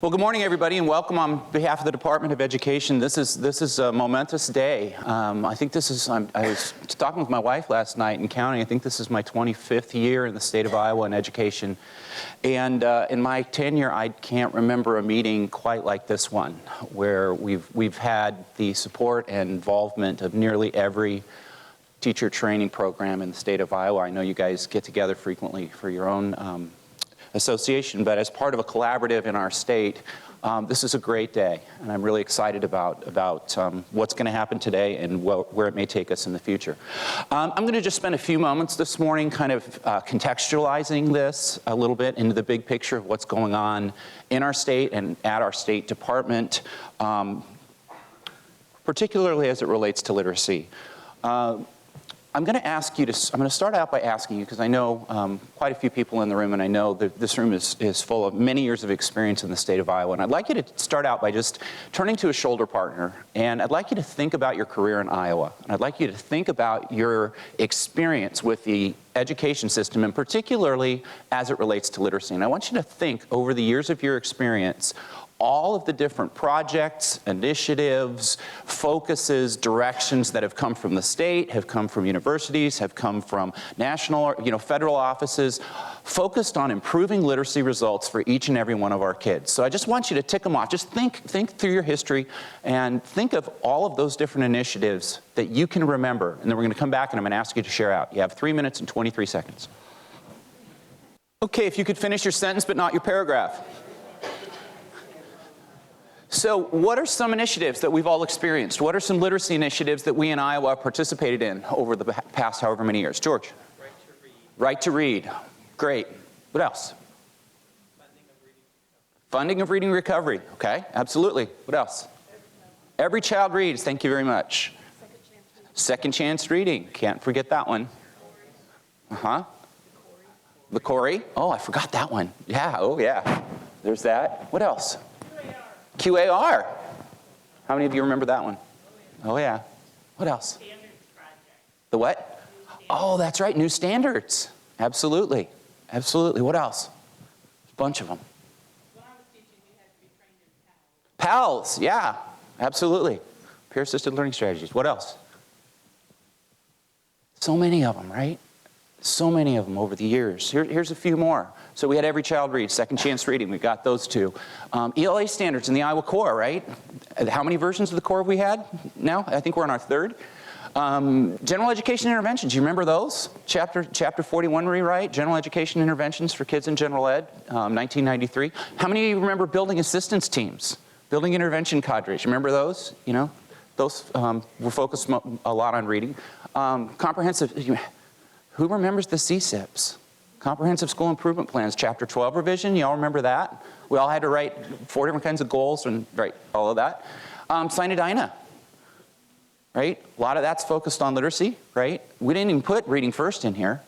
Well, good morning, everybody, and welcome on behalf of the Department of Education. This is a momentous day. I was talking with my wife last night and counting. I think this is my 25th year in the state of Iowa in education. And in my tenure, I can't remember a meeting quite like this one, where we've had the support and involvement of nearly every teacher training program in the state of Iowa. I know you guys get together frequently for your own association, but as part of a collaborative in our state, this is a great day, and I'm really excited about what's going to happen today and where it may take us in the future. I'm going to just spend a few moments this morning kind of contextualizing this a little bit into the big picture of what's going on in our state and at our state department, particularly as it relates to literacy. I'm going to start out by asking you, because I know quite a few people in the room, and I know that this room is full of many years of experience in the state of Iowa, and I'd like you to start out by just turning to a shoulder partner, and I'd like you to think about your career in Iowa, and I'd like you to think about your experience with the education system, and particularly as it relates to literacy. And I want you to think over the years of your experience, all of the different projects, initiatives, focuses, directions that have come from the state, have come from universities, have come from national, federal offices, focused on improving literacy results for each and every one of our kids. So I just want you to tick them off. Just think through your history and think of all of those different initiatives that you can remember. And then we're going to come back and I'm going to ask you to share out. You have 3 minutes and 23 seconds. Okay, if you could finish your sentence but not your paragraph. So what are some initiatives that we've all experienced? What are some literacy initiatives that we in Iowa participated in over the past however many years? George? Right to read. Right to read. Great. What else? Funding of reading recovery. Funding of reading recovery. Okay, absolutely. What else? Every child reads. Thank you very much. Second chance reading. Can't forget that one. Uh-huh. The Corey. Oh, I forgot that one. Yeah, oh yeah. There's that. What else? QAR. How many of you remember that one? Oh yeah. What else? Standards project. The what? Oh, that's right. New standards. Absolutely. Absolutely. What else? A bunch of them. When I was teaching, you had to be trained in PALS. PALS. Yeah. Absolutely. Peer-assisted learning strategies. What else? So many of them, right? So many of them over the years. Here's a few more. So we had Every Child Reads, Second Chance Reading. We got those two. ELA standards in the Iowa Core, right? How many versions of the Core have we had now? I think we're on our third. General education interventions, you remember those? Chapter 41 rewrite, general education interventions for kids in general ed, 1993. How many of you remember building assistance teams? Building intervention cadres, remember those? Those were focused a lot on reading. Comprehensive, who remembers the CSIPs? Comprehensive School Improvement Plans, Chapter 12 revision, you all remember that? We all had to write 4 different kinds of goals and write all of that. Sinodina, right? A lot of that's focused on literacy, right? We didn't even put reading first in here.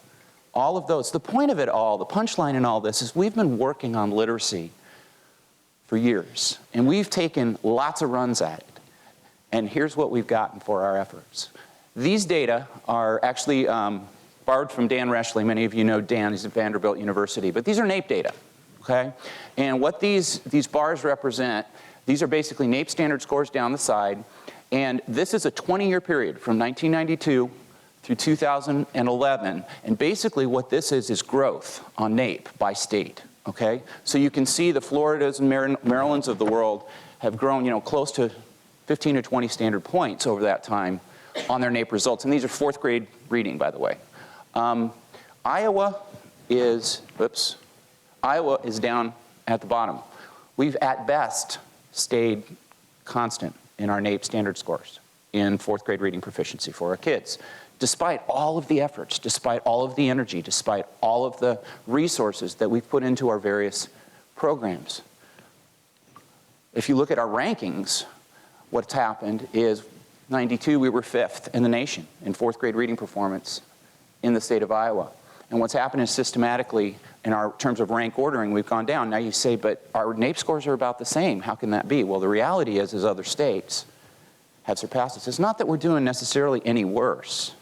All of those. The point of it all, the punchline in all this is we've been working on literacy for years, and we've taken lots of runs at it. And here's what we've gotten for our efforts. These data are actually borrowed from Dan Reschle. Many of you know Dan, he's at Vanderbilt University, but these are NAEP data, okay? And what these bars represent, these are basically NAEP standard scores down the side, and this is a 20-year period from 1992 through 2011, and basically what this is growth on NAEP by state, okay? So you can see the Floridas and Marylands of the world have grown, close to 15 to 20 standard points over that time on their NAEP results, and these are 4th grade reading, by the way. Iowa is down at the bottom. We've at best stayed constant in our NAEP standard scores in 4th grade reading proficiency for our kids, despite all of the efforts, despite all of the energy, despite all of the resources that we've put into our various programs. If you look at our rankings, what's happened is 92, we were 5th in the nation in 4th grade reading performance in the state of Iowa. And what's happened is systematically, in our terms of rank ordering, we've gone down. Now you say, but our NAEP scores are about the same. How can that be? Well, the reality is other states have surpassed us. It's not that we're doing necessarily any worse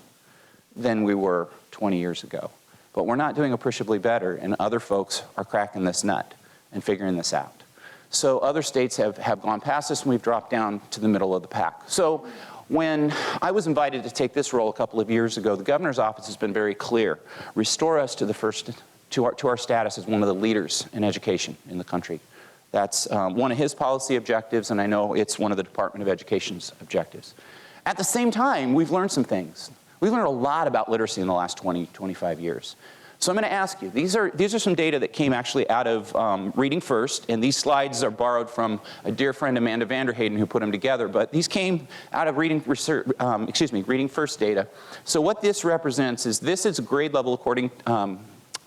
than we were 20 years ago, but we're not doing appreciably better, and other folks are cracking this nut and figuring this out. So other states have gone past us, and we've dropped down to the middle of the pack. So when I was invited to take this role a couple of years ago, the governor's office has been very clear. Restore us to our status as one of the leaders in education in the country. That's one of his policy objectives, and I know it's one of the Department of Education's objectives. At the same time, we've learned some things. We've learned a lot about literacy in the last 20, 25 years. So I'm going to ask you, these are some data that came actually out of Reading First, and these slides are borrowed from a dear friend, Amanda Vanderheyden, who put them together, but these came out of Reading First data. So what this represents is this is a grade level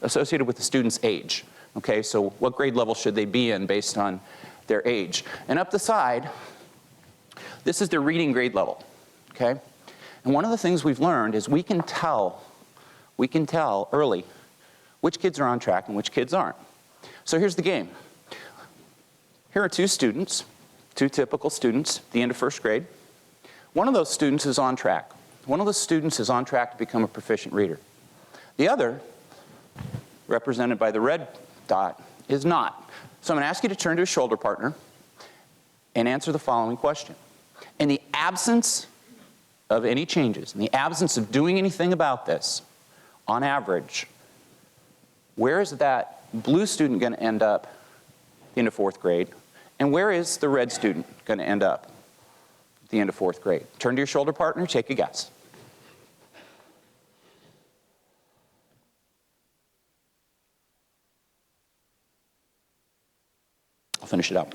associated with the student's age. Okay, so what grade level should they be in based on their age? And up the side, this is their reading grade level, okay? And one of the things we've learned is we can tell early which kids are on track and which kids aren't. So here's the game. Here are two students, two typical students, at the end of first grade. One of those students is on track. One of the students is on track to become a proficient reader. The other, represented by the red dot, is not. So I'm going to ask you to turn to a shoulder partner and answer the following question. In the absence of any changes, in the absence of doing anything about this, on average, where is that blue student going to end up into fourth grade? And where is the red student going to end up at the end of fourth grade? Turn to your shoulder partner, take a guess. I'll finish it up.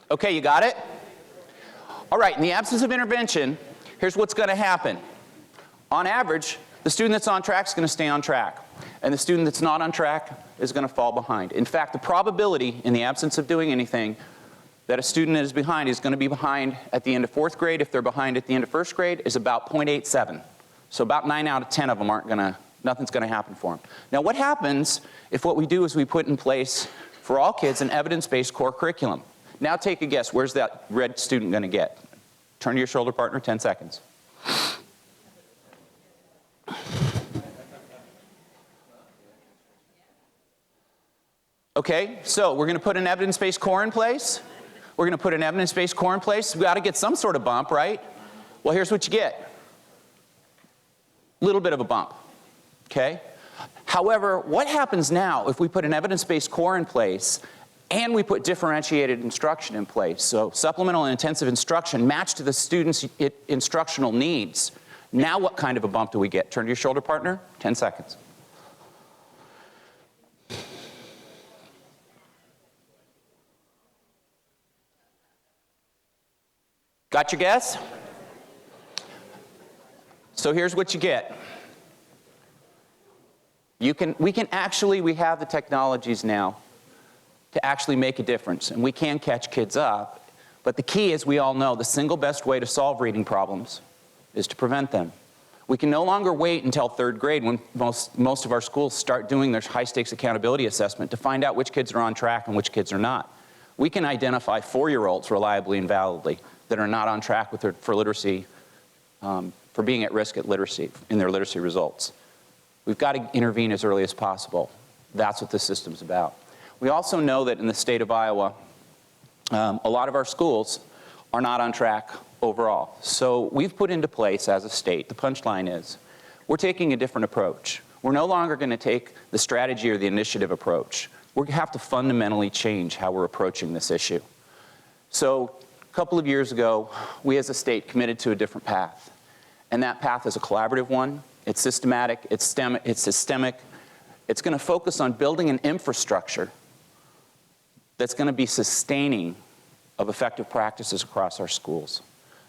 Okay, you got it? All right, in the absence of intervention, here's what's going to happen. On average, the student that's on track is going to stay on track, and the student that's not on track is going to fall behind. In fact, the probability, in the absence of doing anything, that a student that is going to be behind at the end of fourth grade, if they're behind at the end of first grade, is about 0.87. So about 9 out of 10 of them nothing's going to happen for them. Now, what happens if what we do is we put in place, for all kids, an evidence-based core curriculum? Now take a guess, where's that red student going to get? Turn to your shoulder partner, 10 seconds. Okay, so we're going to put an evidence-based core in place. We're going to put an evidence-based core in place. We've got to get some sort of bump, right? Well, here's what you get. A little bit of a bump, okay? However, what happens now if we put an evidence-based core in place and we put differentiated instruction in place? So supplemental and intensive instruction matched to the student's instructional needs. Now what kind of a bump do we get? Turn to your shoulder partner, 10 seconds. Got your guess? So here's what you get. We have the technologies now to actually make a difference, and we can catch kids up. But the key, as we all know, the single best way to solve reading problems is to prevent them. We can no longer wait until third grade when most of our schools start doing their high-stakes accountability assessment to find out which kids are on track and which kids are not. We can identify 4-year-olds reliably and validly that are not on track for literacy, for being at risk at literacy, in their literacy results. We've got to intervene as early as possible. That's what this system's about. We also know that in the state of Iowa, a lot of our schools are not on track overall. So we've put into place as a state, the punchline is, we're taking a different approach. We're no longer going to take the strategy or the initiative approach. We have to fundamentally change how we're approaching this issue. So a couple of years ago, we as a state committed to a different path. And that path is a collaborative one. It's systematic, it's systemic. It's going to focus on building an infrastructure that's going to be sustaining of effective practices across our schools.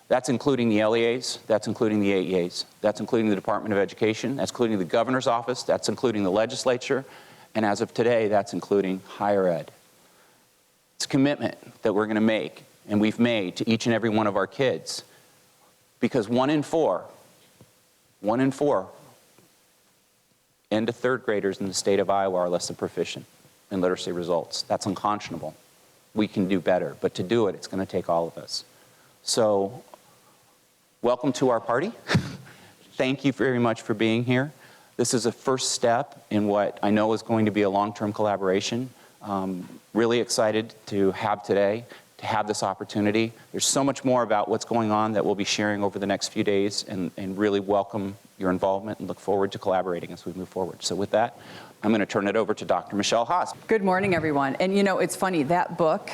That's including the LEAs, that's including the AEAs, that's including the Department of Education, that's including the governor's office, that's including the legislature, and as of today, that's including higher ed. It's a commitment that we're going to make, and we've made to each and every one of our kids, because 1 in 4 end to third graders in the state of Iowa are less than proficient in literacy results. That's unconscionable. We can do better, but to do it, it's going to take all of us. So, welcome to our party. Thank you very much for being here. This is a first step in what I know is going to be a long-term collaboration. Really excited to have today, to have this opportunity. There's so much more about what's going on that we'll be sharing over the next few days, and really welcome your involvement and look forward to collaborating as we move forward. So with that, I'm going to turn it over to Dr. Michelle Haas. Good morning, everyone. And you know, it's funny, that book,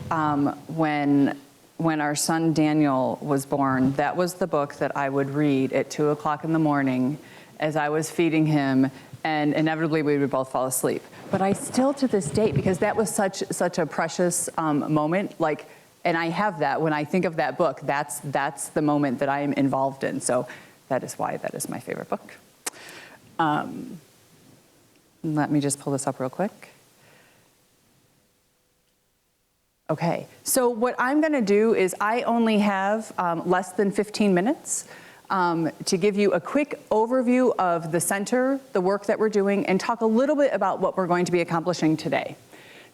when our son Daniel was born, that was the book that I would read at 2 o'clock in the morning as I was feeding him, and inevitably we would both fall asleep. But I still, to this date, because that was such a precious moment, like, and I have that, when I think of that book, that's the moment that I am involved in. So that is why that is my favorite book. Let me just pull this up real quick. Okay, so what I'm going to do is I only have less than 15 minutes to give you a quick overview of the center, the work that we're doing, and talk a little bit about what we're going to be accomplishing today.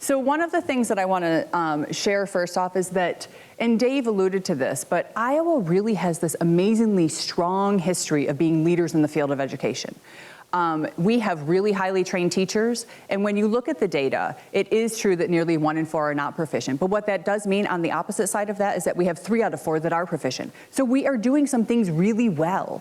So one of the things that I want to share first off is that, and Dave alluded to this, but Iowa really has this amazingly strong history of being leaders in the field of education. We have really highly trained teachers, and when you look at the data, it is true that nearly 1 in 4 are not proficient. But what that does mean on the opposite side of that is that we have 3 out of 4 that are proficient. So we are doing some things really well.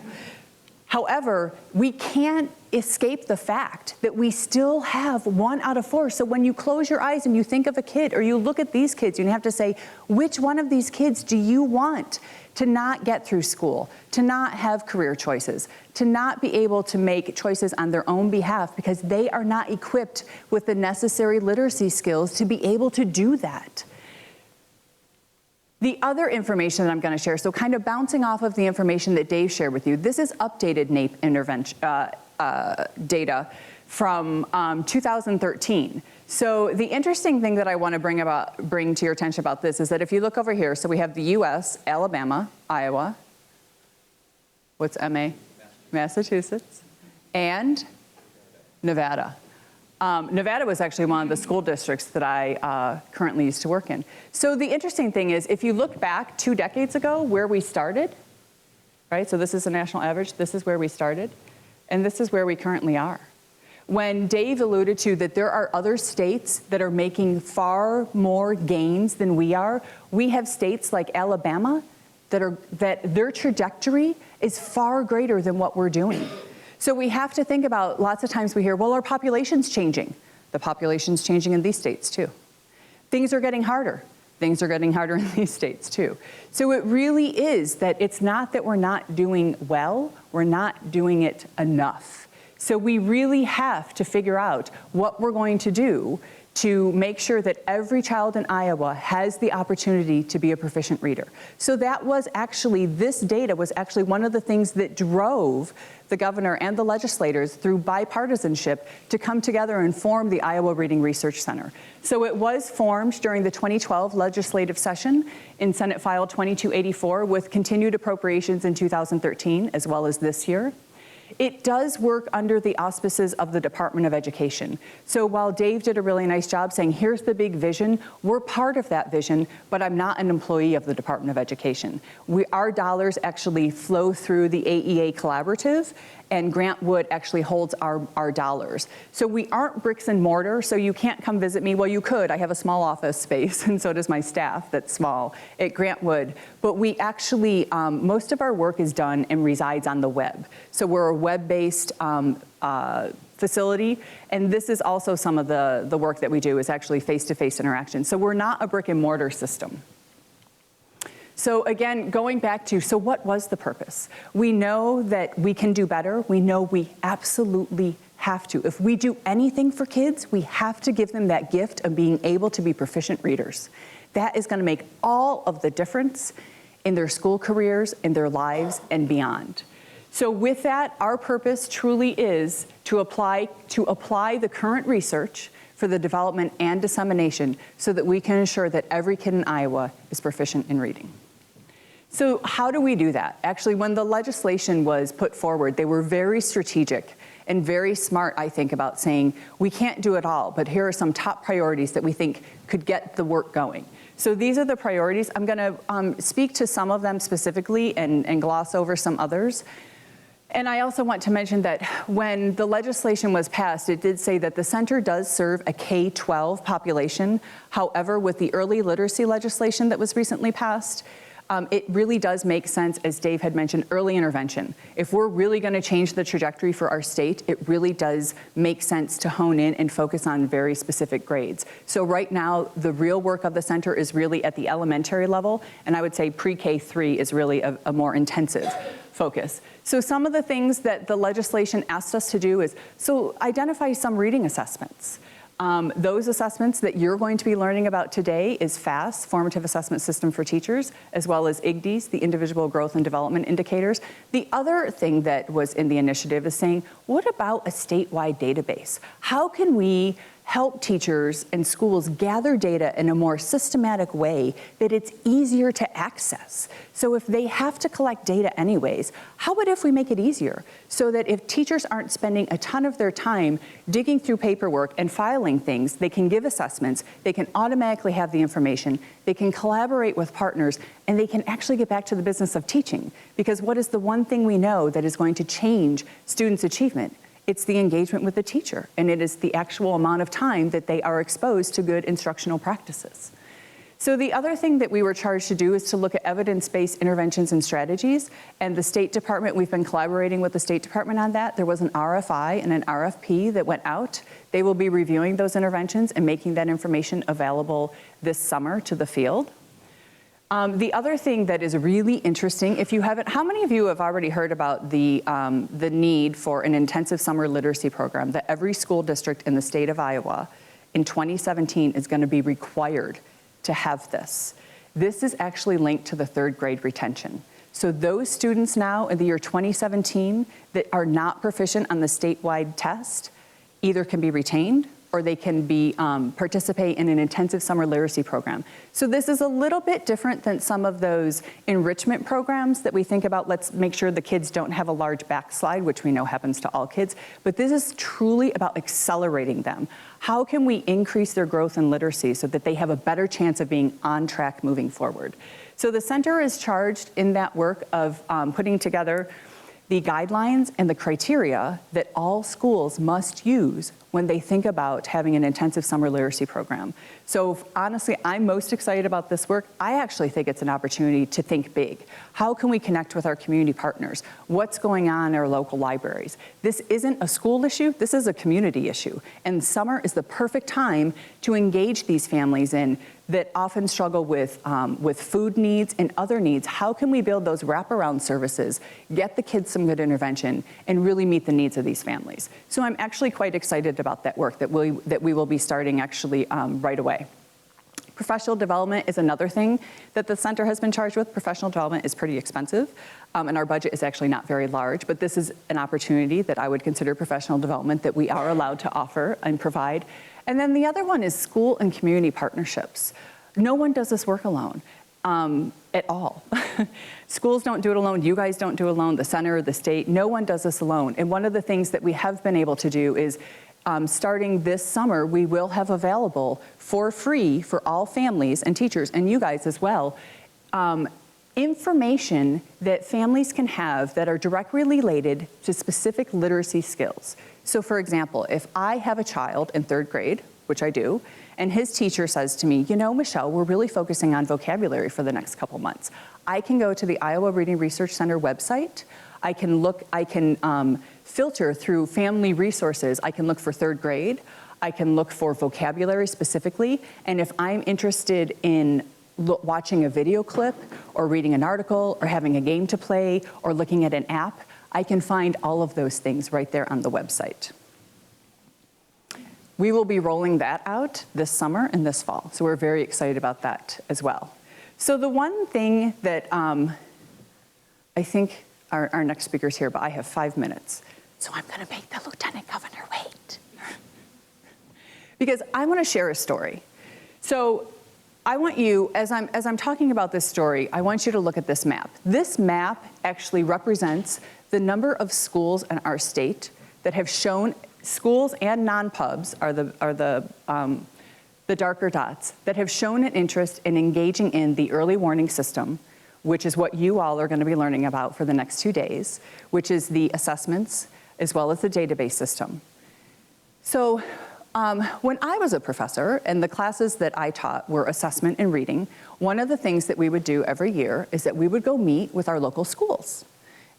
However, we can't escape the fact that we still have 1 out of 4. So when you close your eyes and you think of a kid, or you look at these kids, you have to say, which one of these kids do you want to not get through school, to not have career choices, to not be able to make choices on their own behalf because they are not equipped with the necessary literacy skills to be able to do that? The other information that I'm going to share, so kind of bouncing off of the information that Dave shared with you, this is updated NAEP intervention data from 2013. So the interesting thing that I want to bring to your attention about this is that if you look over here, so we have the US, Alabama, Iowa, what's MA? Massachusetts, and Nevada. Nevada was actually one of the school districts that I currently used to work in. So the interesting thing is, if you look back 2 decades ago where we started, right? So this is the national average, this is where we started, and this is where we currently are. When Dave alluded to that there are other states that are making far more gains than we are, we have states like Alabama that their trajectory is far greater than what we're doing. So we have to think about, lots of times we hear, well, our population's changing. The population's changing in these states too. Things are getting harder. Things are getting harder in these states too. So it really is that it's not that we're not doing well, we're not doing it enough. So we really have to figure out what we're going to do to make sure that every child in Iowa has the opportunity to be a proficient reader. So that was actually, this data was actually one of the things that drove the governor and the legislators through bipartisanship to come together and form the Iowa Reading Research Center. So it was formed during the 2012 legislative session in Senate File 2284 with continued appropriations in 2013 as well as this year. It does work under the auspices of the Department of Education. So while Dave did a really nice job saying, here's the big vision, we're part of that vision, but I'm not an employee of the Department of Education. Our dollars actually flow through the AEA Collaborative, and Grant Wood actually holds our dollars. So we aren't bricks and mortar, so you can't come visit me. Well, you could. I have a small office space, and so does my staff that's small at Grant Wood. But we actually, most of our work is done and resides on the web. So we're a web-based facility, and this is also some of the work that we do is actually face-to-face interaction. So we're not a brick and mortar system. So again, going back to, so what was the purpose? We know that we can do better. We know we absolutely have to. If we do anything for kids, we have to give them that gift of being able to be proficient readers. That is going to make all of the difference in their school careers, in their lives, and beyond. So with that, our purpose truly is to apply the current research for the development and dissemination so that we can ensure that every kid in Iowa is proficient in reading. So how do we do that? Actually, when the legislation was put forward, they were very strategic and very smart, I think, about saying, we can't do it all, but here are some top priorities that we think could get the work going. So these are the priorities. I'm going to speak to some of them specifically and gloss over some others. And I also want to mention that when the legislation was passed, it did say that the center does serve a K-12 population. However, with the early literacy legislation that was recently passed, it really does make sense, as Dave had mentioned, early intervention. If we're really going to change the trajectory for our state, it really does make sense to hone in and focus on very specific grades. So right now, the real work of the center is really at the elementary level, and I would say pre-K3 is really a more intensive focus. So some of the things that the legislation asked us to do is, so identify some reading assessments. Those assessments that you're going to be learning about today is FAST, Formative Assessment System for Teachers, as well as IGDIS, the Individual Growth and Development Indicators. The other thing that was in the initiative is saying, what about a statewide database? How can we help teachers and schools gather data in a more systematic way that it's easier to access? So if they have to collect data anyways, how about if we make it easier so that if teachers aren't spending a ton of their time digging through paperwork and filing things, they can give assessments, they can automatically have the information, they can collaborate with partners, and they can actually get back to the business of teaching. Because what is the one thing we know that is going to change students' achievement? It's the engagement with the teacher, and it is the actual amount of time that they are exposed to good instructional practices. So the other thing that we were charged to do is to look at evidence-based interventions and strategies, and the State Department, we've been collaborating with the State Department on that. There was an RFI and an RFP that went out. They will be reviewing those interventions and making that information available this summer to the field. The other thing that is really interesting, if you haven't, how many of you have already heard about the need for an intensive summer literacy program that every school district in the state of Iowa in 2017 is going to be required to have this? This is actually linked to the third grade retention. So those students now in the year 2017 that are not proficient on the statewide test either can be retained or they can be participate in an intensive summer literacy program. So this is a little bit different than some of those enrichment programs that we think about. Let's make sure the kids don't have a large backslide, which we know happens to all kids. But this is truly about accelerating them. How can we increase their growth in literacy so that they have a better chance of being on track moving forward? So the center is charged in that work of putting together the guidelines and the criteria that all schools must use when they think about having an intensive summer literacy program. So honestly, I'm most excited about this work. I actually think it's an opportunity to think big. How can we connect with our community partners? What's going on in our local libraries? This isn't a school issue, this is a community issue. And summer is the perfect time to engage these families in that often struggle with food needs and other needs. How can we build those wraparound services, get the kids some good intervention, and really meet the needs of these families? So I'm actually quite excited about that work that we will be starting actually right away. Professional development is another thing that the center has been charged with. Professional development is pretty expensive, and our budget is actually not very large, but this is an opportunity that I would consider professional development that we are allowed to offer and provide. And then the other one is school and community partnerships. No one does this work alone at all. Schools don't do it alone. You guys don't do it alone. The center, the state, no one does this alone. And one of the things that we have been able to do is starting this summer, we will have available for free for all families and teachers, and you guys as well, information that families can have that are directly related to specific literacy skills. So for example, if I have a child in third grade, which I do, and his teacher says to me, you know, Michelle, we're really focusing on vocabulary for the next couple months. I can go to the Iowa Reading Research Center website. I can filter through family resources. I can look for third grade. I can look for vocabulary specifically. And if I'm interested in watching a video clip or reading an article or having a game to play or looking at an app, I can find all of those things right there on the website. We will be rolling that out this summer and this fall, so we're very excited about that as well. So the one thing that I think our next speaker's here, but I have 5 minutes, so I'm gonna make the Lieutenant Governor wait. Because I wanna share a story. So I want you, as I'm talking about this story, I want you to look at this map. This map actually represents the number of schools in our state that have shown, schools and non-pubs are the darker dots, that have shown an interest in engaging in the early warning system which is what you all are going to be learning about for the next 2 days, which is the assessments as well as the database system. So when I was a professor and the classes that I taught were assessment and reading, one of the things that we would do every year is that we would go meet with our local schools.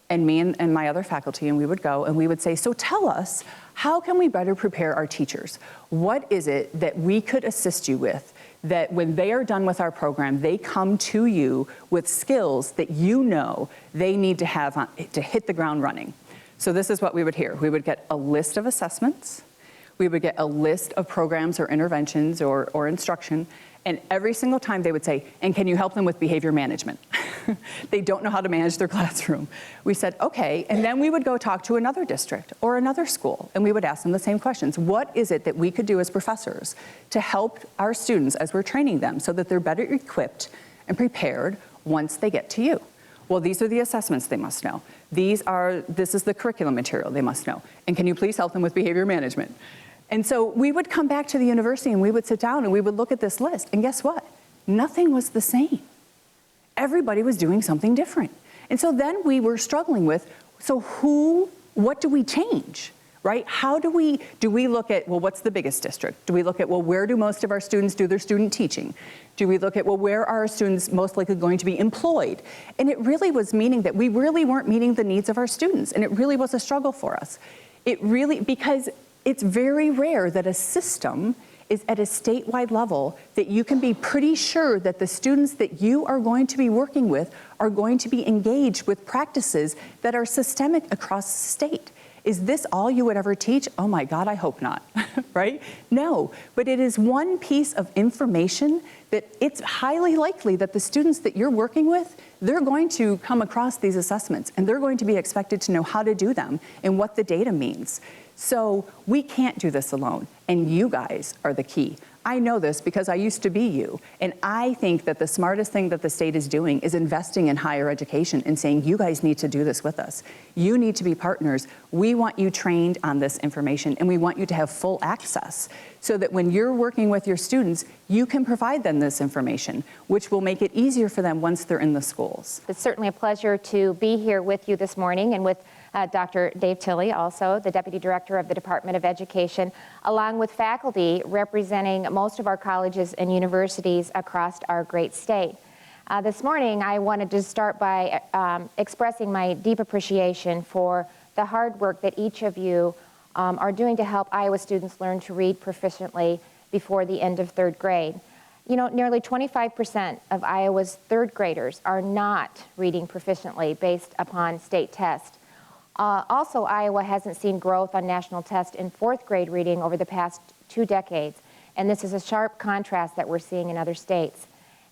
And me and my other faculty, and we would go and we would say, so tell us, how can we better prepare our teachers? What is it that we could assist you with that when they are done with our program, they come to you with skills that you know they need to have to hit the ground running? So this is what we would hear. We would get a list of assessments. We would get a list of programs or interventions or instruction. And every single time they would say, and can you help them with behavior management? They don't know how to manage their classroom. We said, okay, and then we would go talk to another district or another school, and we would ask them the same questions. What is it that we could do as professors to help our students as we're training them so that they're better equipped and prepared once they get to you? Well, these are the assessments they must know. This is the curriculum material they must know. And can you please help them with behavior management? And so we would come back to the university and we would sit down and we would look at this list, and guess what? Nothing was the same. Everybody was doing something different. And so then we were struggling with, so what do we change, right? How do we look at, well, what's the biggest district? Do we look at, well, where do most of our students do their student teaching? Do we look at, well, where are our students most likely going to be employed? And it really was meaning that we really weren't meeting the needs of our students, and it really was a struggle for us. Because it's very rare that a system is at a statewide level that you can be pretty sure that the students that you are going to be working with are going to be engaged with practices that are systemic across the state. Is this all you would ever teach? Oh my God, I hope not, right? No, but it is one piece of information that it's highly likely that the students that you're working with, they're going to come across these assessments and they're going to be expected to know how to do them and what the data means. So we can't do this alone, and you guys are the key. I know this because I used to be you, and I think that the smartest thing that the state is doing is investing in higher education and saying, you guys need to do this with us. You need to be partners. We want you trained on this information, and we want you to have full access so that when you're working with your students, you can provide them this information, which will make it easier for them once they're in the schools. It's certainly a pleasure to be here with you this morning and with Dr. Dave Tilley, also the Deputy Director of the Department of Education, along with faculty representing most of our colleges and universities across our great state. This morning, I wanted to start by expressing my deep appreciation for the hard work that each of you are doing to help Iowa students learn to read proficiently before the end of third grade. You know, nearly 25% of Iowa's third graders are not reading proficiently based upon state tests. Also, Iowa hasn't seen growth on national tests in fourth grade reading over the past 2 decades, and this is a sharp contrast that we're seeing in other states.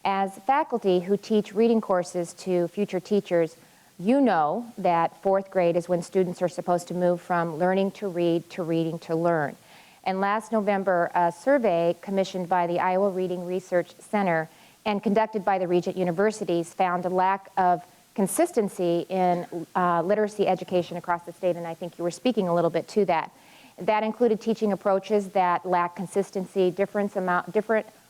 As faculty who teach reading courses to future teachers, you know that fourth grade is when students are supposed to move from learning to read to reading to learn. And last November, a survey commissioned by the Iowa Reading Research Center and conducted by the Regent Universities found a lack of consistency in literacy education across the state, and I think you were speaking a little bit to that. That included teaching approaches that lack consistency, different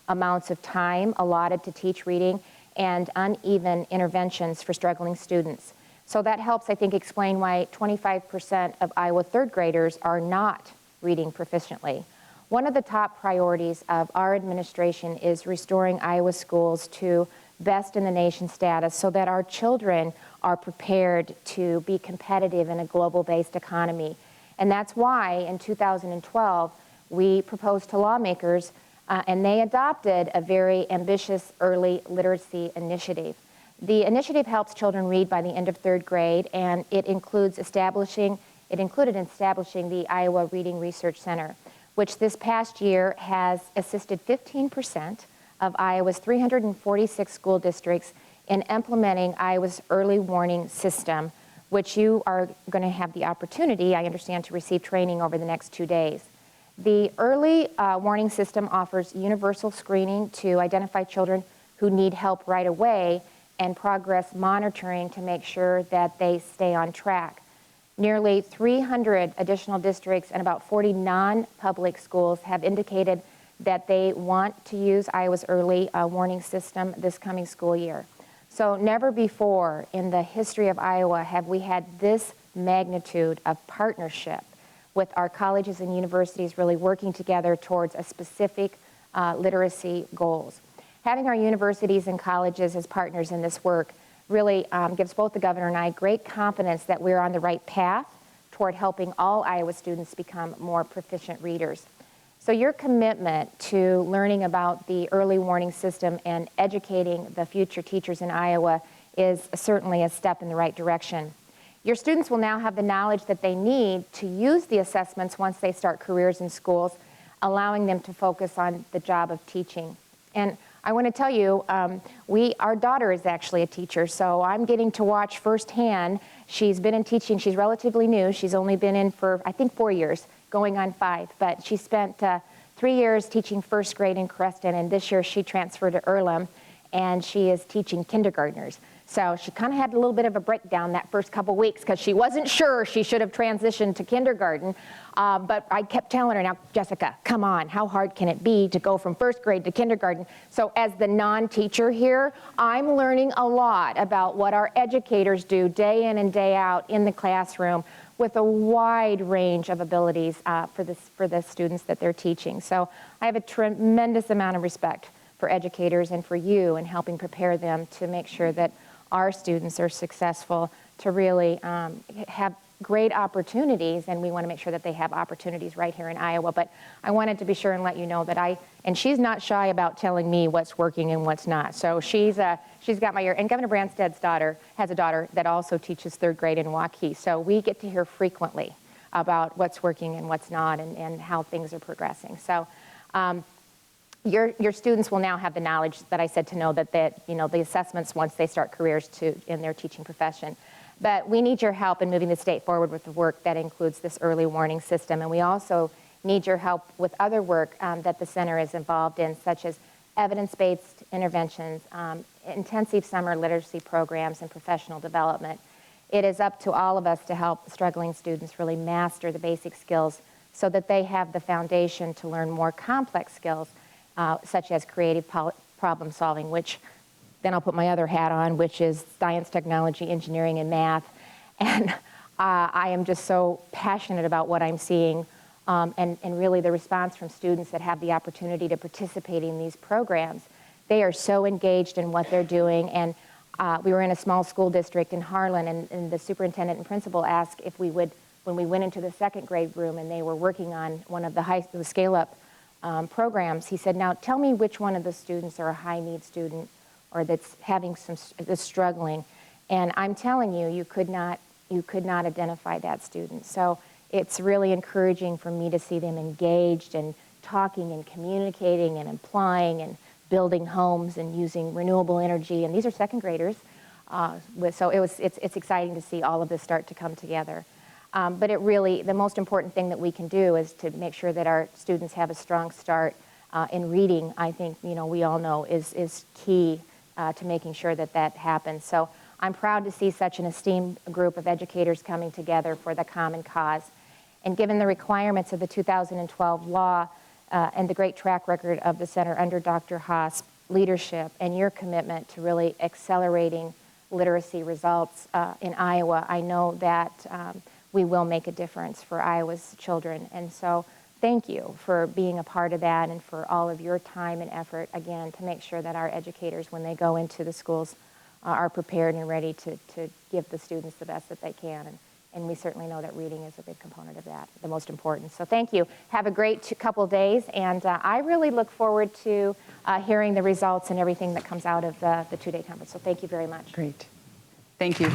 amounts of time allotted to teach reading, and uneven interventions for struggling students. So that helps, I think, explain why 25% of Iowa third graders are not reading proficiently. One of the top priorities of our administration is restoring Iowa schools to best in the nation status so that our children are prepared to be competitive in a global-based economy. And that's why in 2012 we proposed to lawmakers and they adopted a very ambitious early literacy initiative. The initiative helps children read by the end of third grade, and it included establishing the Iowa Reading Research Center, which this past year has assisted 15% of Iowa's 346 school districts in implementing Iowa's early warning system, which you are going to have the opportunity, I understand, to receive training over the next 2 days. The early warning system offers universal screening to identify children who need help right away and progress monitoring to make sure that they stay on track. Nearly 300 additional districts and about 40 non-public schools have indicated that they want to use Iowa's early warning system this coming school year. So never before in the history of Iowa have we had this magnitude of partnership with our colleges and universities really working together towards a specific literacy goals. Having our universities and colleges as partners in this work really gives both the governor and I great confidence that we're on the right path toward helping all Iowa students become more proficient readers. So your commitment to learning about the early warning system and educating the future teachers in Iowa is certainly a step in the right direction. Your students will now have the knowledge that they need to use the assessments once they start careers in schools, allowing them to focus on the job of teaching. And I want to tell you, our daughter is actually a teacher, so I'm getting to watch firsthand. She's been in teaching, she's relatively new. She's only been in for, I think, 4 years, going on 5. But she spent 3 years teaching first grade in Creston, and this year she transferred to Earlham, and she is teaching kindergartners. So she kind of had a little bit of a breakdown that first couple weeks because she wasn't sure she should have transitioned to kindergarten. But I kept telling her, now, Jessica, come on, how hard can it be to go from first grade to kindergarten? So as the non-teacher here, I'm learning a lot about what our educators do day in and day out in the classroom with a wide range of abilities for the students that they're teaching. So I have a tremendous amount of respect for educators and for you in helping prepare them to make sure that our students are successful to really have great opportunities, and we want to make sure that they have opportunities right here in Iowa. But I wanted to be sure and let you know that and she's not shy about telling me what's working and what's not. So she's got my ear. And Governor Branstad's daughter has a daughter that also teaches 3rd grade in Waukee. So we get to hear frequently about what's working and what's not and how things are progressing. So your students will now have the knowledge that I said to know that the assessments once they start careers in their teaching profession. But we need your help in moving the state forward with the work that includes this early warning system. And we also need your help with other work that the center is involved in, such as evidence-based interventions, intensive summer literacy programs, and professional development. It is up to all of us to help struggling students really master the basic skills so that they have the foundation to learn more complex skills, such as creative problem solving, which then I'll put my other hat on, which is science, technology, engineering, and math. And I am just so passionate about what I'm seeing and really the response from students that have the opportunity to participate in these programs. They are so engaged in what they're doing. And we were in a small school district in Harlan, and the superintendent and principal asked if we would, when we went into the 2nd grade room and they were working on one of the scale-up programs, he said, now tell me which one of the students are a high-need student or that's struggling. And I'm telling you, you could not identify that student. So it's really encouraging for me to see them engaged and talking and communicating and applying and building homes and using renewable energy. And these are 2nd graders. So it's exciting to see all of this start to come together. But the most important thing that we can do is to make sure that our students have a strong start in reading. I think, we all know is key to making sure that happens. So I'm proud to see such an esteemed group of educators coming together for the common cause. And given the requirements of the 2012 law and the great track record of the center under Dr. Haas' leadership and your commitment to really accelerating literacy results in Iowa, I know that we will make a difference for Iowa's children. And so thank you for being a part of that and for all of your time and effort, again, to make sure that our educators, when they go into the schools, are prepared and ready to give the students the best that they can. And we certainly know that reading is a big component of that, the most important. So thank you. Have a great couple days. And I really look forward to hearing the results and everything that comes out of the 2-day conference. So thank you very much. Great. Thank you.